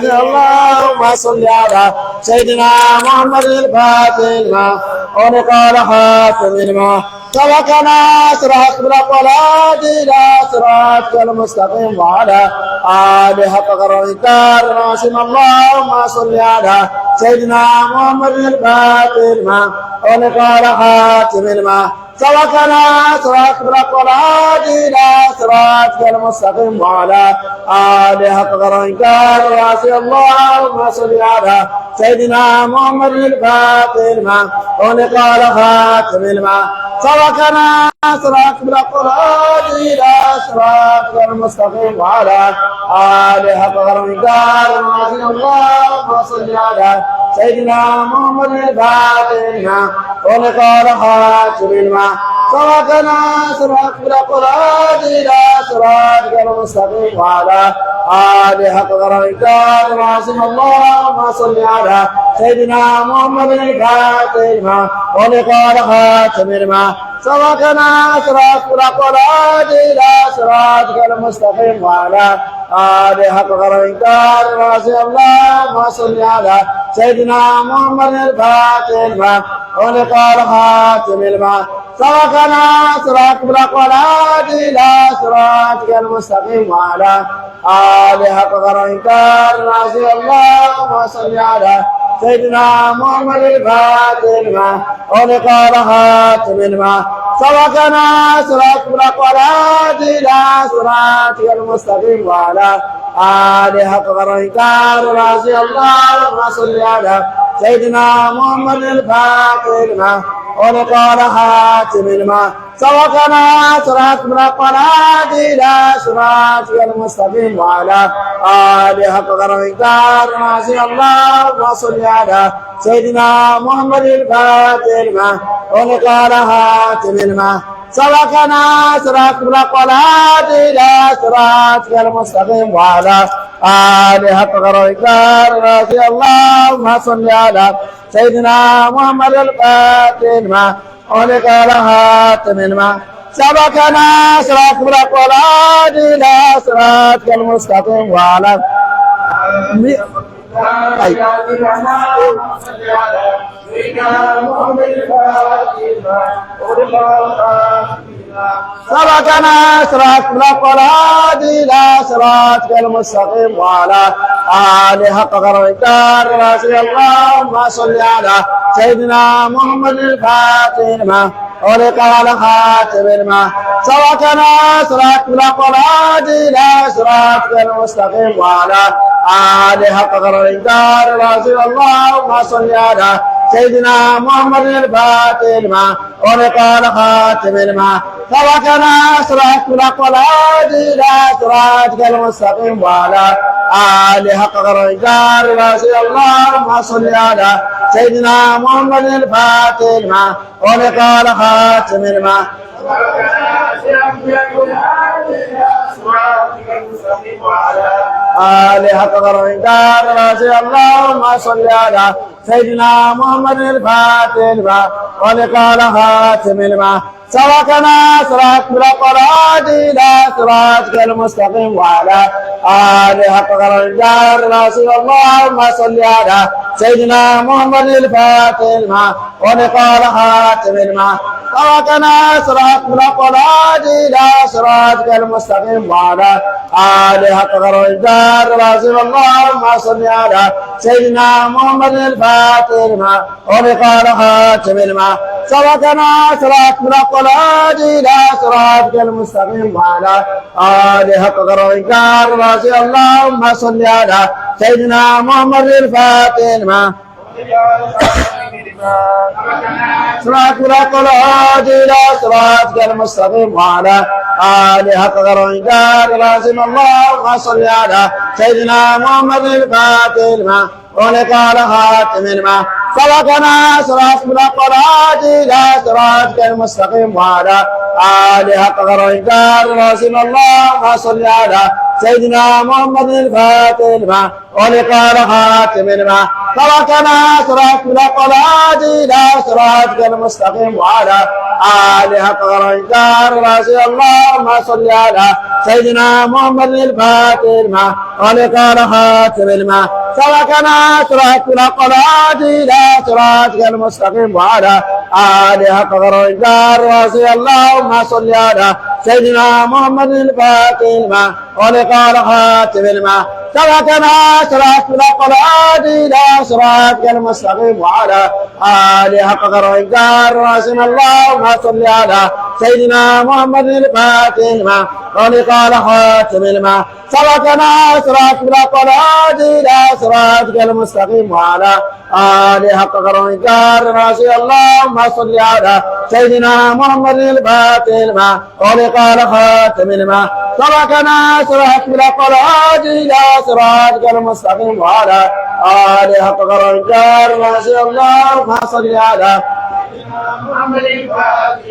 اللهم صل على سيدنا محمد الفاتح لما ونقال خاتم لما سبقنا صراط بالأقوال إلى صراط المستقيم وعلى آله حق قدره راسم. اللهم صل على سيدنا محمد الفاتح لما ونقال خاتم لما سبقنا صراط بالأقوال إلى صراط المستقيم وعلى آله حق قدره راسم. اللهم صل على سيدنا محمد الفاتح لما ونقال خاتم لما سبقنا صراط بالأقوال إلى صراط المستقيم وعلى آله حق قدره راسم. اللهم صل على سيدنا محمد الفاتح لما ونقال خاتم لما سبقنا صراط بالأقوال إلى صراط المستقيم وعلى آله حق قدره راسم. اللهم صل على سيدنا محمد الفاتح لما ونقال خاتم لما سبقنا صراط بالأقوال إلى صراط المستقيم وعلى آله حق قدره راسم. اللهم صل على سيدنا محمد الفاتح لما ونقال خاتم لما سبقنا صراط بالأقوال إلى صراط المستقيم وعلى آله حق قدره راسم. اللهم صل على سيدنا محمد الفاتح لما ونقال خاتم لما سبقنا صراط بالأقوال إلى صراط المستقيم وعلى آله حق قدره راسم. اللهم صل على سيدنا محمد الفاتح لما ونقال خاتم لما سبقنا صراط بالأقوال إلى صراط المستقيم وعلى آله حق قدره راسم. اللهم صل على سيدنا محمد الفاتح لما ونقال خاتم لما سبقنا صراط بالأقوال إلى صراط المستقيم وعلى آله حق قدره راسم. اللهم صل على سيدنا محمد الفاتح لما ونقال خاتم لما سبقنا صراط بالأقوال إلى صراط المستقيم وعلى سبقنا صراط بالأقوال إلى صراط المستقيم وعلى آله حق قدره راسم. اللهم صل على سيدنا محمد الفاتح لما ولقال خاتم الماء سبقنا صراط الأقلاد إلى صراطك المستقيم وعلى آله حق قدره العظيم اللهم صل على سيدنا محمد الفاتح لما ولقال خاتم الماء سبقنا صراط الأقلاد إلى صراطك المستقيم وعلى آله حق قدره العظيم اللهم صل على سيدنا محمد الفاتح لما ولقال خاتم الماء آله حق قدره اللهم صل على سيدنا محمد الفاتح لما ولقال خاتم الماء سبقنا صراط الأقلاد إلى صراطك المستقيم وعلى آله حق قدره اللهم صل على سيدنا محمد الفاتح لما ولقال خاتم الماء سبقنا صراط الأقلاد إلى صراطك المستقيم وعلى آله حق قدره اللهم صل على سيدنا محمد الفاتح لما ولقال خاتم الماء سبقنا صراط الأقلاد إلى صراطك المستقيم وعلى آله حق قدره اللهم صل على سيدنا محمد الفاتح لما صراط الأقلاد إلى صراطك المستقيم وعلى آله حق قدره اللهم صل على سيدنا محمد الفاتح لما ولقال خاتم الماء سبقنا صراط الأقلاد إلى صراطك المستقيم وعلى آله حق قدره اللهم صل على سيدنا محمد الفاتح لما ولقال خاتم الماء سبقنا صراط الأقلاد إلى صراطك المستقيم وعلى آله حق قدره اللهم صل على سيدنا محمد الفاتح لما ولقال خاتم الماء سبقنا صراط الأقلاد إلى صراطك المستقيم وعلى آله حق قدره اللهم صل على سيدنا محمد الفاتح لما ولقال خاتم الماء سبقنا صراط الأقلاد إلى صراطك المستقيم وعلى آله حق قدره اللهم صل على سيدنا محمد الفاتح لما ولقال خاتم الماء سبقنا صراط الأقلاد إلى صراطك المستقيم وعلى آله حق قدره اللهم صل على سيدنا محمد الفاتح لما ولقال خاتم الماء سبقنا صراط الأقلاد إلى صراطك المستقيم وعلى آله حق قدره اللهم صل على محمد الفاتح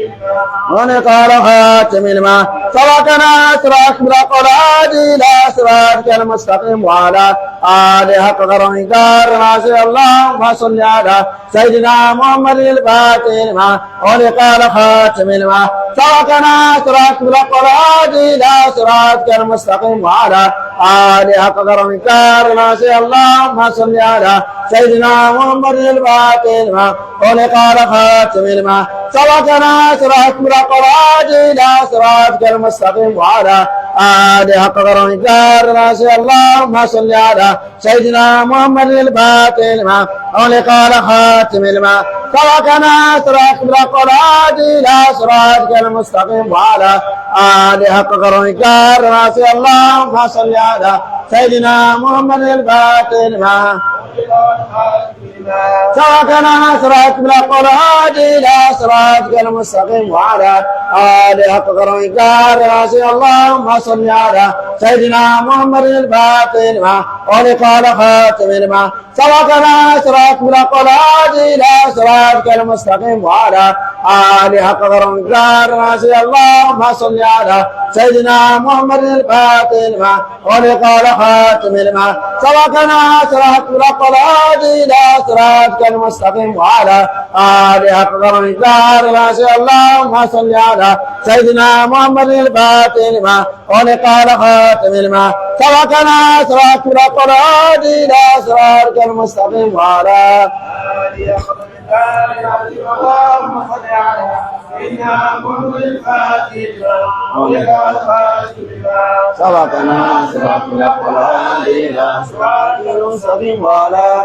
ولقال خاتم الماء سبقنا صراط الأقلاد إلى صراطك المستقيم وعلى آله حق قدره اللهم صل على سيدنا محمد الفاتح لما ولقال خاتم الماء سبقنا صراط الأقلاد إلى صراطك المستقيم وعلى آله حق قدره اللهم صل على سيدنا محمد الفاتح لما ولقال خاتم الماء سبقنا صراط الأقلاد إلى صراطك المستقيم وعلى آله حق قدره اللهم صل على سيدنا محمد الفاتح لما ولقال خاتم الماء سبقنا صراط الأقلاد إلى صراطك المستقيم وعلى آله حق قدره اللهم صل على سيدنا محمد الفاتح لما سبقنا صراط الأقلاد إلى صراطك المستقيم وعلى آله حق قدره اللهم صل على سيدنا محمد الفاتح لما ولقال خاتم الماء سبقنا صراط الأقلاد إلى صراطك المستقيم وعلى آله حق قدره اللهم صل على سيدنا محمد الفاتح لما ولقال خاتم الماء سبقنا صراط الأقلاد إلى صراطك المستقيم وعلى آله حق قدره اللهم صل على سيدنا محمد الفاتح لما ولقال خاتم الماء سبقنا صراط الأقلاد إلى صراطك المستقيم وعلى آله حق اللهم صل على سيدنا محمد الفاتح ولقال خاتم سبقنا صراط الأقلاد إلى صراطك المستقيم وعلى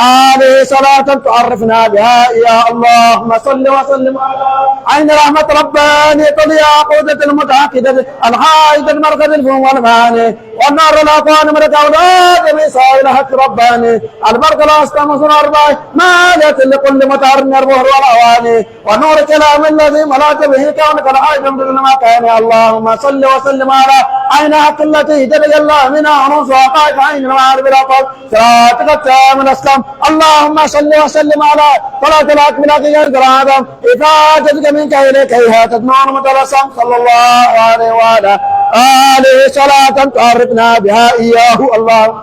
آله صلاة تعرفنا بها يا اللهم صل وسلم على عين رحمة ربانية الياقوتة المتعقدة الحائدة المركز الفم والمعاني والنار الأقوان من الأولاد بصائل حق رباني البرق الأسلام الأربع مالية لكل متعر من البهر والأواني ونور كلام الذي ملأت به كونك الحائد من ما كان اللهم صل وسلم على عين حق التي تبي الله منها ونص وقائك عين المعارف الأطل صراطك التام الأسلام اللهم صل وسلم على صلاة الأكمل أكيد آدم إفادتك منك إليك إيها تدمعون متلسم صلى الله عليه وعلى آله صلاة تعرفنا بها إياه الله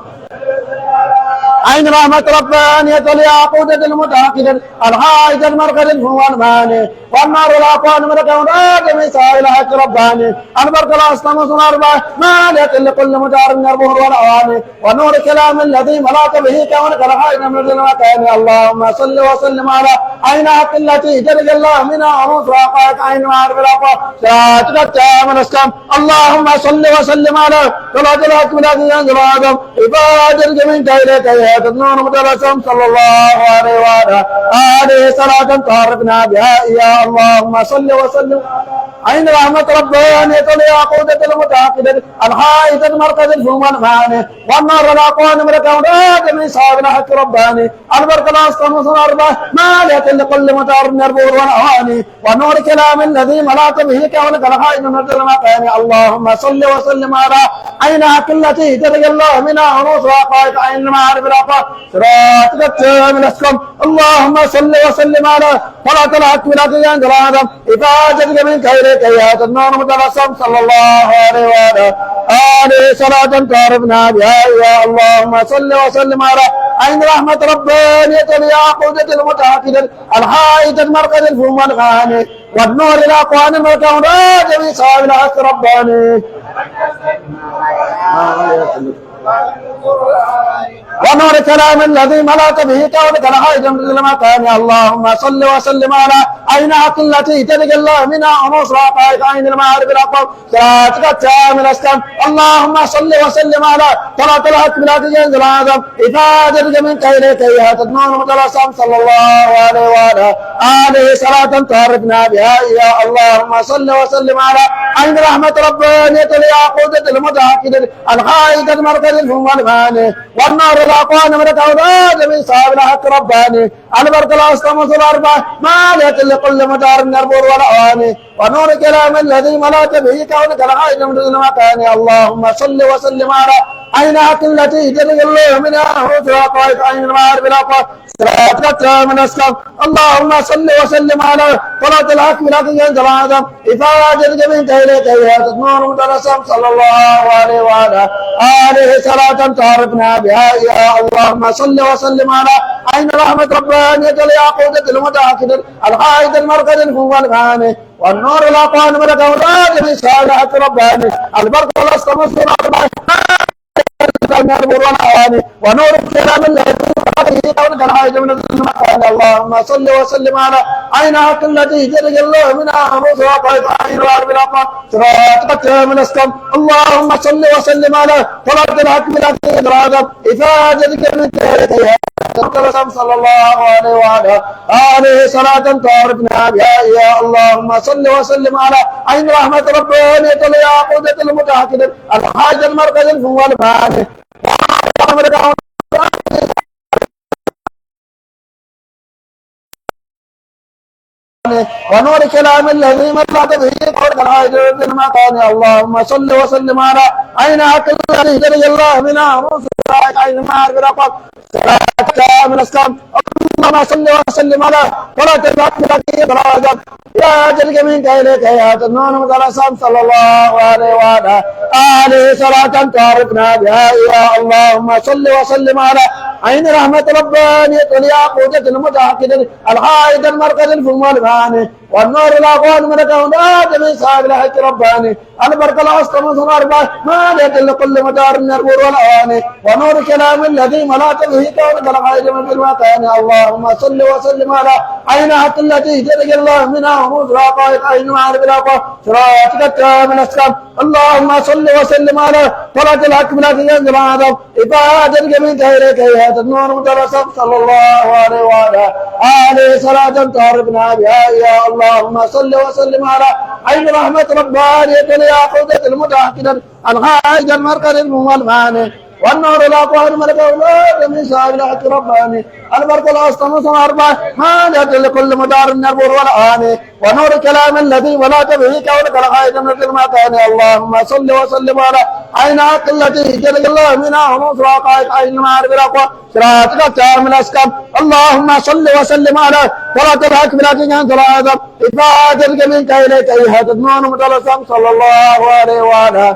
عين رحمة ربانية الياقوتة المتعقدة الحائدة المركز الفم والماني والنار الأقوان من الكونات من سائل حق رباني البرق الأسلام الأربع مالية لكل مدار من البهر والأواني ونور كلام الذي ملأت به كونك الحائدة من المكان اللهم صل وسلم على عين حق التي جرج الله منها ونص وقائك عين معارف الأقوى صراطك التام الأسلام اللهم صل وسلم على صلاة الأكمل أنزل آدم عبادك منك إليك تدنون متلسم صلى الله عليه وعلى آله صلاة تعرفنا بها يا اللهم صل وسلم عين رحمة ربانية الياقوتة المتعقدة الحائدة المركز الفم والمعاني والنار الأقوان من الكونات من صاحب حق رباني البرق الأسلام الأربع مالية لكل مدار من البور والأواني ونور كلام الذي ملأت به كونك الحائد من المكان اللهم صل وسلم على عين حق التي ترجى الله منها ونصر وقائك عين المعارف الأقوى صراطك التام الأسلام اللهم صل وسلم على صلاة الحق بالأكيد عند آدم إفادتك منك إليك يا تدنون متلسم صلى الله عليه وعلى آله صلاة تعرفنا بها يا اللهم صل وسلم على عين رحمة ربانية الياقوتة المتعقدة الحائدة المركز الفم والغاني والنور الأقوان من الكونات من صاحب الحق رباني ونور كلام الذي ملأت به كونك الحائد من المكان اللهم صل وسلم على عين حق التي تلقى الله منها ونص وقائك عين المعارف الأقوى صراطك التام الأسلام اللهم صل وسلم على صلاة الحق التي ينزل آدم إفادتك منك إليك إيها تدنون متلسم صلى الله عليه وعلى آله صلاة تعرفنا بها يا اللهم صل وسلم على عين رحمة ربانية الياقوتة المتعقدة الحائدة المركز الفم والماني والنار الأقوان من الكونات من صاحب الحق رباني البرق الأسلام الأربع مالية لكل مدار من البور والأواني ونور كلام الذي ملأت به كونك الحائد من المكان اللهم صل وسلم على عين حق التي جرج الله منها ونصر وقائك عين المعارف الأقوى صراطك التام الأسلام اللهم صل وسلم على صلاة الحق بالحق ينزل آدم إفادتك منك إليك يا تدنون متلسم صلى الله عليه وعلى آله صلاة تعرفنا بها يا اللهم صل وسلم على عين رحمة ربانية الياقوتة المتعقدة الحائدة المركز الفم والمعاني والنور الأقوان من الكونات من صاحب الحق رباني البرق الأسلام الأربع ونور كلام الذي كونك الحائد من المكان اللهم صل وسلم على عين حق التي جرج الله منها ونص وقائك عين الأرض الأقوى صراطك التام الأسلام اللهم صل وسلم على صلاة الحق التي آدم إفادتك منك صلى الله عليه وعلى آله صلاة تعرفنا بها يا اللهم صل وسلم على عين رحمة ربانية الياقوتة المتعقدة الحائدة المركز الفم والمعاني ونور كلام الذي ملأت به قولك الحائد من المكان اللهم صل وسلم على عين حق الذي جرج الله منها ونصر عين المعارف الأقوى صراطك من الأسلام اللهم صل وسلم على صلاة الحق التي تراجت يا جرج منك إليك يا تدنون متلسم صلى الله عليه وعلى آله صلاة تعرفنا بها يا اللهم صل وسلم على عين رحمة ربانية الياقوتة المتعقدة الحائدة المركز الفم والمعاني والنور الأقوان من الكونات من صاحب الحق رباني البرق الأسلام الأربع مالية لكل مدار من البور والأواني ونور كلام الذي ملأت به كونك الحائد من المكان الله اللهم صل وسلم على عينها التي تلقى الله منها ونور رقائق عين معارف الأقوى صراطك التام الأسلام اللهم صل وسلم على طلعة الحق التي ينزل عظم إفادة من خيرك يا النور مترسم صلى الله عليه وعلى آله صلاة تعرفنا بها يا اللهم صل وسلم على عين رحمة ربانية الياقوتة المتأكدة الغائج المركز المؤمن والنور الأقوى الملك أولاد من صاحب الحق رباني البرق الأسطى مصر أربعة مالك لكل مدار النبور والآن ونور كلام الذي ولا تبهي كونك الغائج من المكان اللهم صل وسلم على عين حق التي جل الله منها ونصر حقائق عين معارف الأقوى صراطك التام الأسكم اللهم صل وسلم على صلاة الحق التي ينزل آدم إفادتك منك إليك أيها النور متلسم صلى الله عليه وعلى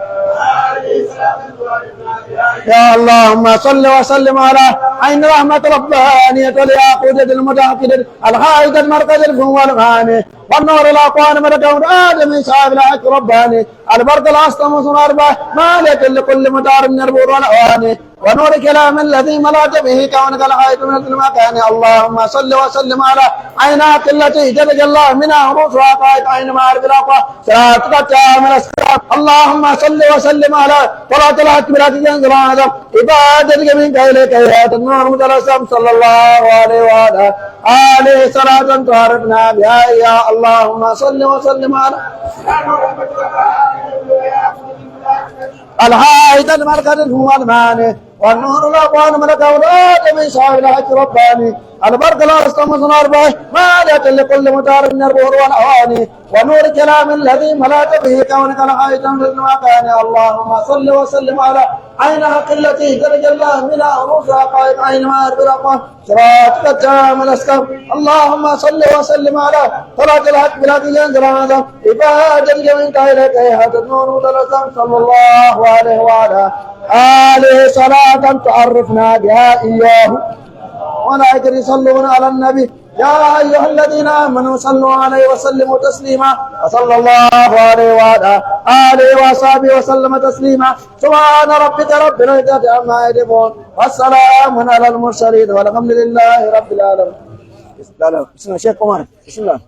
يا اللهم صل وسلم على عين رحمة ربانية الياقوتة المتأكدة الغائد المركز الفم والغاني والنور الأقوان ملك آدم صاحب الحق رباني البرق الأسطى مصر أربعة مالك لكل مدار من البور والأواني ونور كلام الذي ملأت به كونك الغائد من المكان اللهم صل وسلم على عينات التي جلج الله منها روس وقائد عين معارف الأقوى صراطك التام الأسلام اللهم صل وسلم على طلعة الحق التي ينزل عظم إفادتك منك إليك يا النور متلسم صلى الله عليه وعلى آله صلاة تعرفنا بها يا اللهم صل وسلم على الحائد المركز هو الماني والنور الأقوان ملك أولاد من صاحب الحق رباني البرق الأسطى مصر أربعة مالك لكل مدار من البور والأواني ونور كلام الذي ملأت به كونك الحائد من المكان اللهم صل وسلم على عين حق التي درج الله منها روس حقائق عين معارف الأقوى صراطك التام الأسكم اللهم صل وسلم على طلعة الحق التي ينزل عظم إفادتك منك إليك أيها النور متلسم صلى الله عليه وعلى آله صلاة تعرفنا بها إياه وملائكة يصلون على النبي يا أيها الذين آمنوا صلوا عليه وسلموا تسليما وصلى الله عليه وعلى آله وصحبه وسلم تسليما سبحان ربك رب العزة عما يصفون والسلام على المرسلين والحمد لله رب العالمين. بسم الله شيخ قمر بسم الله.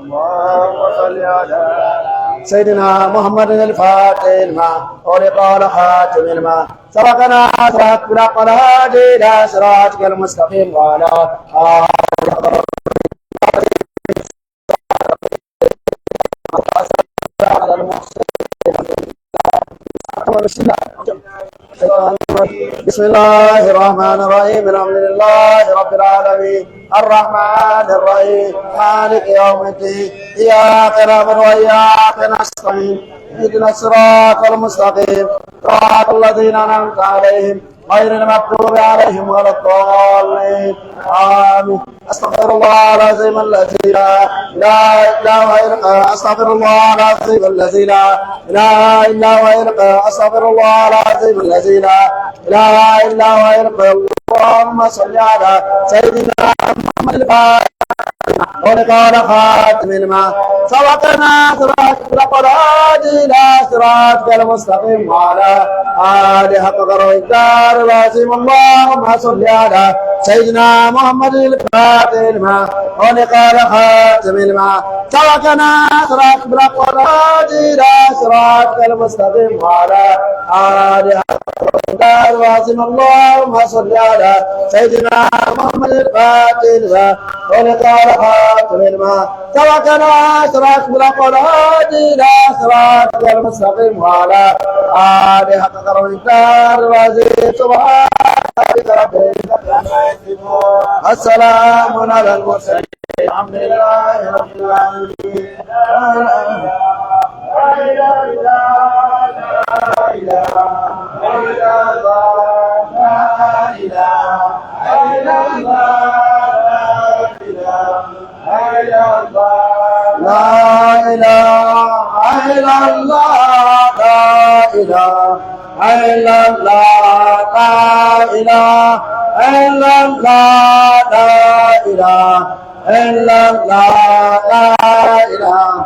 اللهم صل على سيدنا محمد الفاتح لما ولقال خاتم الماء سبقنا صراط بالحق والهادي الى صراطك المستقيم وعلى بسم الله الرحمن الرحيم الحمد لله رب العالمين الرحمن الرحيم مالك يوم الدين إياك نعبد وإياك نستعين اهدنا الصراط المستقيم صراط الذين أنعمت عليهم غير المغضوب عليهم ولا الضالين آمين. أستغفر الله العظيم الذي لا إله إلا هو أستغفر الله العظيم الذي لا إله إلا هو أستغفر الله العظيم الذي لا إله إلا هو اللهم صل على سيدنا محمد الفاتح ولقال خاتم الماء سبقنا صراط الهادي إلى صراطك المستقيم وعلى آله حق قدره الدار العظيم اللهم صل على سيدنا محمد الفاتح الماء ولقال خاتم الماء سبقنا صراط الهادي إلى صراطك المستقيم وعلى آله حق قدره الدار العظيم اللهم صل على سيدنا محمد الفاتح الماء ولقال خاتم الماء سبقنا صراط الهادي إلى صراطك المستقيم وعلى آله حق قدره الدار العظيم سبحان ربك رب العزة عما يصفون السلام على المرسلين الحمد لله رب العالمين. لا إله إلا الله لا إله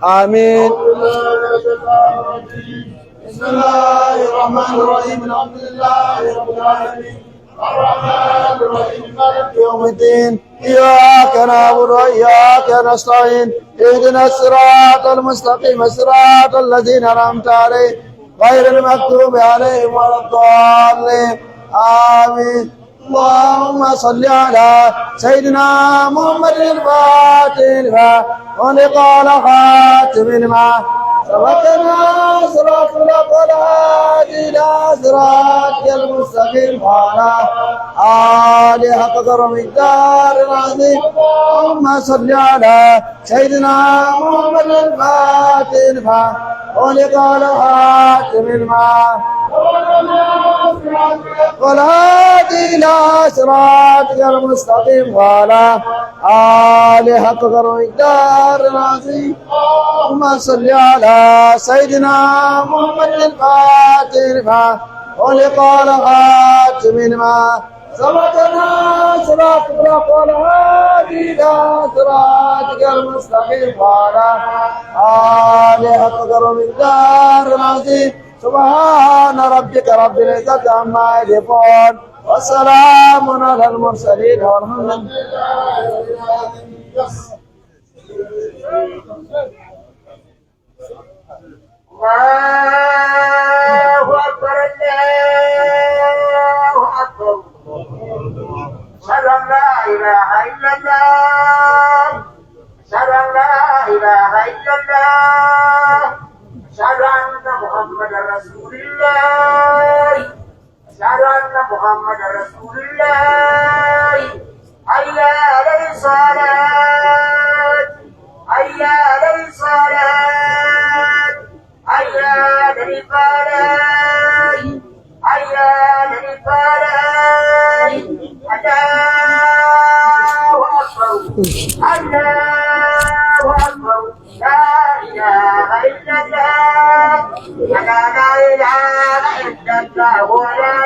آمين. بسم الله الرحمن الرحيم الحمد لله رب العالمين الرحمن الرحيم مالك يوم الدين إياك نعبد وإياك نستعين اهدنا الصراط المستقيم صراط الذين أنعمت عليهم غير المغضوب عليهم ولا الضالين آمين. اللهم صل على سيدنا محمد الفاتح لما ولقال خاتم لما سبقنا صراط الهادي إلى صراطك المستقيم وعلى آله حق قدر مقدار العظيم. اللهم صل على سيدنا محمد الفاتح لما ولقال خاتم لما والهادي إلى صراطك المستقيم وعلى آله حق قدر مقدار العظيم. اللهم صل على سيدنا محمد الفاتح لما ولقال خاتم لما سبقنا صراط الحق والهادي إلى صراطك المستقيم وعلى آله حق قدر مقدار العظيم. سبحان ربك رب العزة عما يصفون وسلام على المرسلين والحمد لله. الله أكبر الله أكبر أشهد أن لا إله إلا الله أشهد أن لا إله إلا الله أشهد أن محمدا رسول الله أشهد أن محمدا رسول الله حي على الصلاة حي على الصلاة حي على الفلاح حي على الفلاح الله أكبر الله أكبر لا إله إلا الله لا إله إلا الله ولا